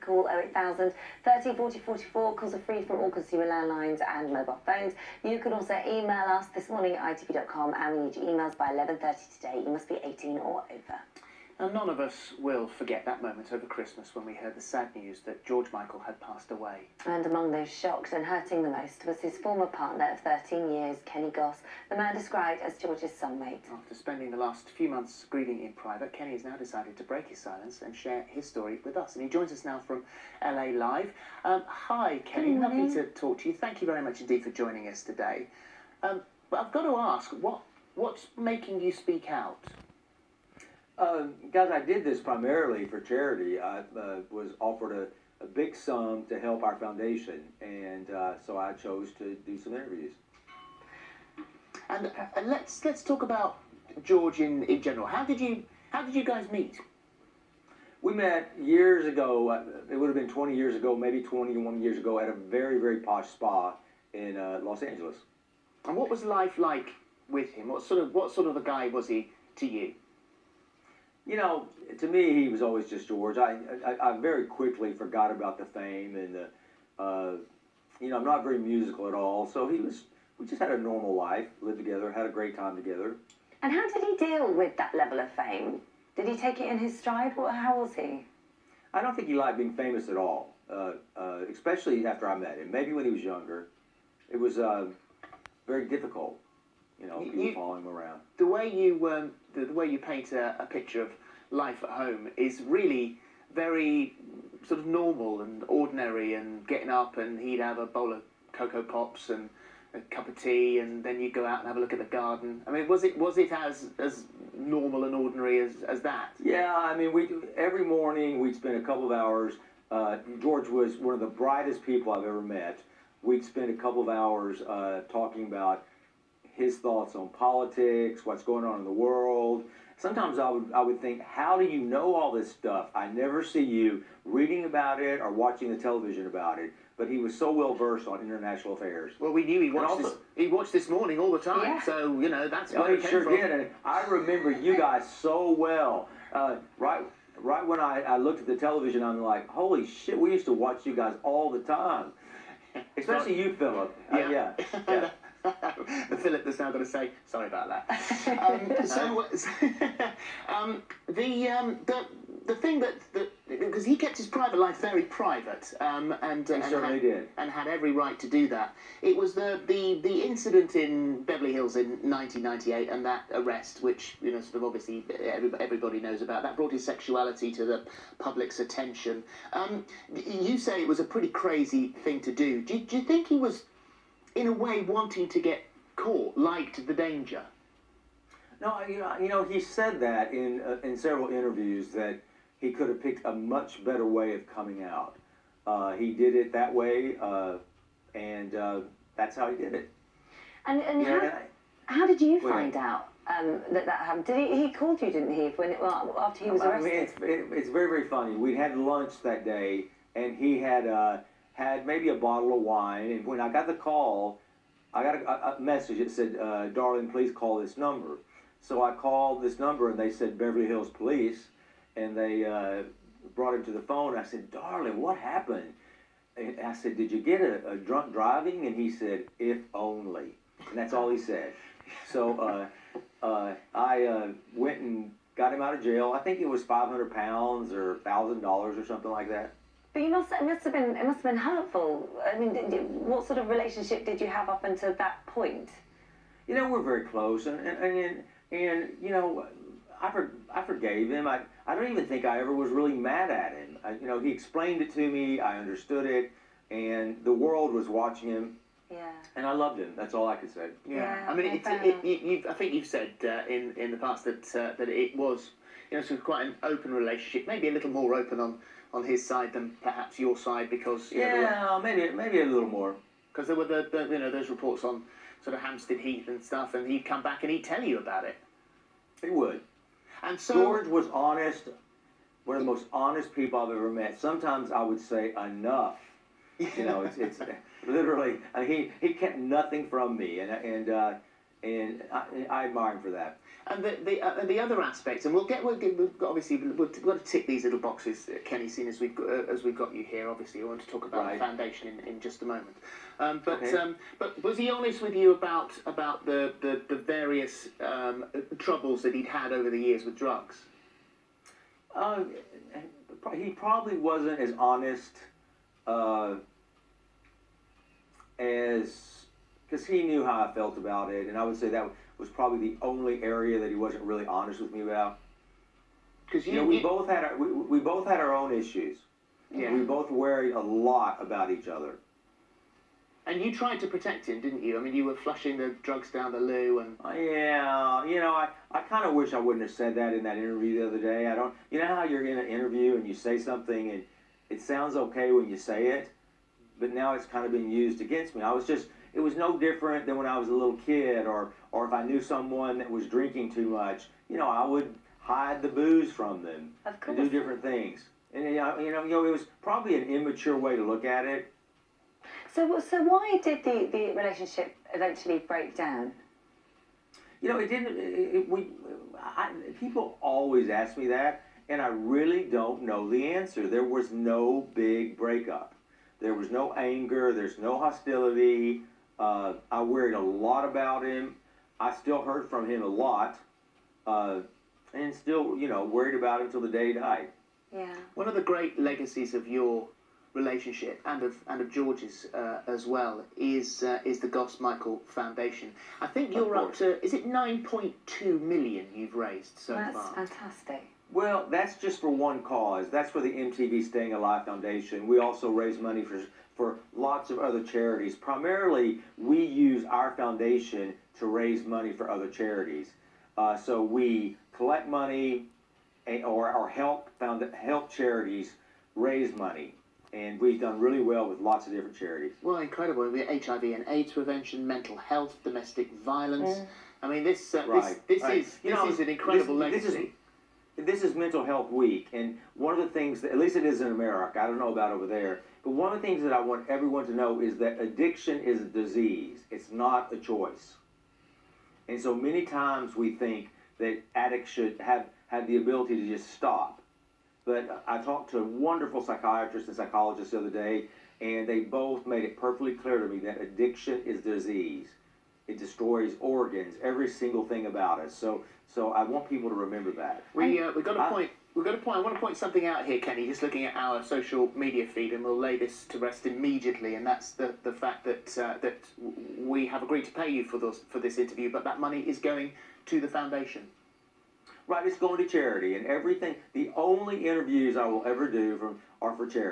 call 08000 30 40 44. Calls are free from all consumer landlines and mobile phones. You can also email us this morning at itv.com, and we need your emails by 11:30 today. You must be 18 or over. Now, none of us will forget that moment over Christmas when we heard the sad news that George Michael had passed away. And among those shocked and hurting the most was his former partner of 13 years, Kenny Goss, the man described as George's soulmate. After spending the last few months grieving in private, Kenny has now decided to break his silence and share his story with us. And he joins us now from LA Live. Hi, Kenny. Lovely to talk to you. Thank you very much indeed for joining us today. But I've got to ask, what's making you speak out? Guys, I did this primarily for charity. I was offered a big sum to help our foundation, and so I chose to do some interviews. And let's talk about George in general. How did you guys meet? We met years ago. It would have been 20 years ago, maybe 21 years ago, at a very, very posh spa in Los Angeles. And what was life like with him? What sort of a guy was he to you? You know, to me, he was always just George. I very quickly forgot about the fame, and you know, I'm not very musical at all. So we just had a normal life, lived together, had a great time together. And how did he deal with that level of fame? Did he take it in his stride? How was he? I don't think he liked being famous at all, especially after I met him. Maybe when he was younger, it was very difficult. You know, people following him around. The way you paint a picture of life at home is really very sort of normal and ordinary, and getting up and he'd have a bowl of Cocoa Pops and a cup of tea, and then you'd go out and have a look at the garden. I mean, was it as normal and ordinary as that? Yeah, I mean, every morning we'd spend a couple of hours. George was one of the brightest people I've ever met. We'd spend a couple of hours talking about his thoughts on politics, what's going on in the world. Sometimes I would think, how do you know all this stuff? I never see you reading about it or watching the television about it. But he was so well versed on international affairs. Well, we knew he watched This Morning all the time. Yeah. So you know that's where he sure did. And I remember you guys so well. Right when I looked at the television, I'm like, holy shit, we used to watch you guys all the time. Especially you, Philip. Yeah. Philip that's now going to say sorry about that. The thing that because he kept his private life very private, and certainly did, and had every right to do that. It was the incident in Beverly Hills in 1998 and that arrest, which you know sort of obviously everybody knows about. That brought his sexuality to the public's attention. You say it was a pretty crazy thing to do. Do you think he was, in a way, wanting to get caught, liked the danger? No, you know, he said that in several interviews that he could have picked a much better way of coming out. He did it that way, and that's how he did it. And how did you find out that happened? He called you, didn't he, after he was arrested? I mean, it's very, very funny. We had lunch that day, and he had maybe a bottle of wine, and when I got the call, I got a message that said, darling, please call this number. So I called this number, and they said Beverly Hills Police, and they brought him to the phone. I said, darling, what happened? And I said, did you get a drunk driving? And he said, if only. And that's all he said. So I went and got him out of jail. I think it was 500 pounds or $1,000 or something like that. But it must have been hurtful. I mean, what sort of relationship did you have up until that point? You know, we're very close, and you know, I forgave him. I don't even think I ever was really mad at him. You know, he explained it to me. I understood it, and the world was watching him. Yeah. And I loved him. That's all I could say. Yeah. I mean, I think you've said in the past that it was, you know, sort of quite an open relationship, maybe a little more open on his side than perhaps your side, because maybe a little more, because there were you know those reports on sort of Hampstead Heath and stuff, and he'd come back and he'd tell you about it. He would. And so George was honest, one of the most honest people I've ever met. Sometimes I would say enough. You know, it's literally. I mean, he kept nothing from me, and and I admire him for that. And the other aspect, and we've got obviously we've got to tick these little boxes, Kenny. Seeing as we've got you here, obviously, I want to talk about Right. the foundation in just a moment. Okay. But was he honest with you about the various troubles that he'd had over the years with drugs? He probably wasn't as honest as, because he knew how I felt about it, and I would say that was probably the only area that he wasn't really honest with me about. Because we both had our own issues. Yeah. We both worried a lot about each other. And you tried to protect him, didn't you? I mean, you were flushing the drugs down the loo, and Yeah, I kind of wish I wouldn't have said that in that interview the other day. I don't. You know how you're in an interview and you say something and it sounds okay when you say it, but now it's kind of being used against me. It was no different than when I was a little kid, or if I knew someone that was drinking too much. I would hide the booze from them Of and course. do different things. And it was probably an immature way to look at it. So why did the relationship eventually break down? It didn't. People always ask me that, and I really don't know the answer. There was no big breakup. There was no anger. There's no hostility. I worried a lot about him. I still heard from him a lot, and still, worried about him till the day he died. Yeah. one of the great legacies of your relationship and of George's as well is the Goss Michael Foundation. I think you're up to, is it 9.2 million you've raised so That's far? fantastic. Well, that's just for one cause. That's for the MTV Staying Alive Foundation. We also raise money for lots of other charities. Primarily, we use our foundation to raise money for other charities. So we collect money or help charities raise money. And we've done really well with lots of different charities. Well, incredible. We have HIV and AIDS prevention, mental health, domestic violence. I mean, this is an incredible legacy. This is Mental Health Week, and one of the things that, at least it is in America, I don't know about over there, but one of the things that I want everyone to know is that addiction is a disease. It's not a choice. And so many times we think that addicts should have the ability to just stop. But I talked to a wonderful psychiatrist and psychologist the other day, and they both made it perfectly clear to me that addiction is disease. It destroys organs, every single thing about it. So I want people to remember that. We've got a point. I want to point something out here, Kenny. Just looking at our social media feed, and we'll lay this to rest immediately. And that's the fact that we have agreed to pay you for this interview, but that money is going to the foundation. Right, it's going to charity, and everything. The only interviews I will ever do are for charity.